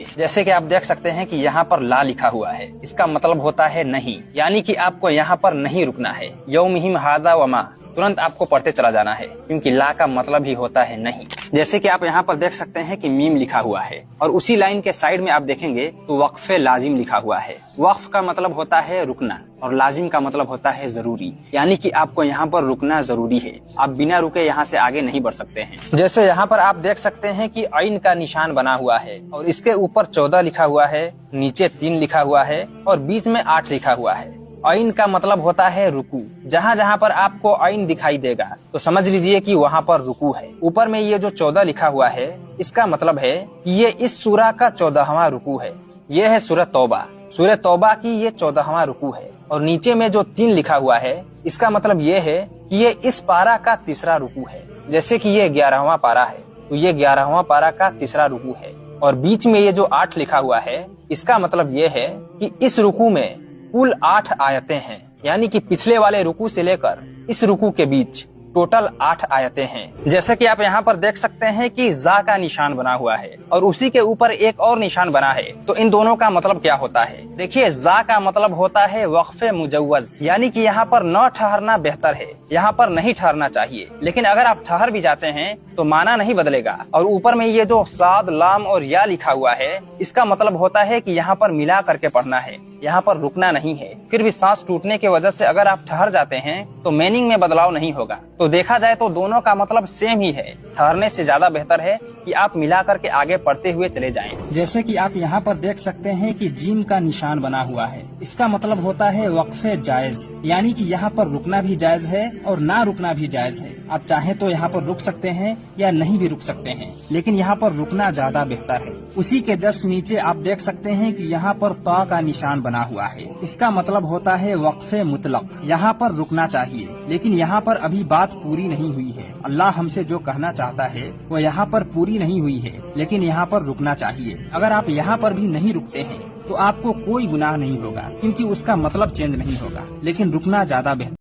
जैसे कि आप देख सकते हैं कि यहाँ पर ला लिखा हुआ है, इसका मतलब होता है नहीं, यानी कि आपको यहाँ पर नहीं रुकना है। यौमिहिम हादा वमा, तुरंत आपको पढ़ते चला जाना है, क्योंकि ला का मतलब ही होता है नहीं। जैसे कि आप यहाँ पर देख सकते हैं कि मीम लिखा हुआ है और उसी लाइन के साइड में आप देखेंगे तो वक्फे लाजिम लिखा हुआ है। वक्फ का मतलब होता है रुकना और लाजिम का मतलब होता है जरूरी, यानी कि आपको यहाँ पर रुकना जरूरी है। आप बिना रुके यहाँ से आगे नहीं बढ़ सकते हैं। जैसे यहाँ पर आप देख सकते हैं कि आइन का निशान बना हुआ है और इसके ऊपर 14 लिखा हुआ है, नीचे 3 लिखा हुआ है और बीच में 8 लिखा हुआ है। आइन का मतलब होता है रुकू। जहाँ जहाँ पर आपको आइन दिखाई देगा तो समझ लीजिए कि वहाँ पर रुकू है। ऊपर में ये जो 14 लिखा हुआ है, इसका मतलब है कि ये इस सूरा का 14वां रुकू है। ये है सूरह तौबा। सूरह तौबा की ये 14वां रुकू है। और नीचे में जो 3 लिखा हुआ है, इसका मतलब ये है कि ये इस पारा का तीसरा रुकू है। जैसे कि ये 11वां पारा है तो ये 11वां पारा का तीसरा रुकू है। और बीच में ये जो 8 लिखा हुआ है, इसका मतलब ये है कि इस रुकू में कुल 8 आयतें हैं, यानी कि पिछले वाले रुकू से लेकर इस रुकू के बीच टोटल 8 आयतें हैं। जैसे कि आप यहाँ पर देख सकते हैं कि जा का निशान बना हुआ है और उसी के ऊपर एक और निशान बना है। तो इन दोनों का मतलब क्या होता है? देखिए, जा का मतलब होता है वक्फे मुजव्वज, यानी कि यहाँ पर न ठहरना बेहतर है, यहाँ पर नहीं ठहरना चाहिए। लेकिन अगर आप ठहर भी जाते हैं तो माना नहीं बदलेगा। और ऊपर में ये जो साद, लाम और या लिखा हुआ है, इसका मतलब होता है कि यहाँ पर मिला करके पढ़ना है, यहाँ पर रुकना नहीं है। फिर भी सांस टूटने की वजह से अगर आप ठहर जाते हैं तो मीनिंग में बदलाव नहीं होगा। तो देखा जाए तो दोनों का मतलब सेम ही है। ठहरने से ज्यादा बेहतर है कि आप मिला करके आगे पढ़ते हुए चले जाएं। जैसे कि आप यहाँ पर देख सकते हैं कि जीम का निशान बना हुआ है, इसका मतलब होता है वक्फे जायज, यानी कि यहाँ पर रुकना भी जायज है और ना रुकना भी जायज है। आप चाहें तो यहाँ पर रुक सकते हैं या नहीं भी रुक सकते हैं, लेकिन यहाँ पर रुकना ज्यादा बेहतर है। उसी के जस्ट नीचे आप देख सकते हैं कि यहाँ पर ता का निशान बना हुआ है, इसका मतलब होता है वक्फे मुतलक। यहाँ पर रुकना चाहिए, लेकिन यहाँ पर अभी बात पूरी नहीं हुई है। अल्लाह हमसे जो कहना चाहता है वो यहाँ पर पूरी नहीं हुई है, लेकिन यहाँ पर रुकना चाहिए। अगर आप यहाँ पर भी नहीं रुकते हैं तो आपको कोई गुनाह नहीं होगा, क्योंकि उसका मतलब चेंज नहीं होगा, लेकिन रुकना ज्यादा बेहतर।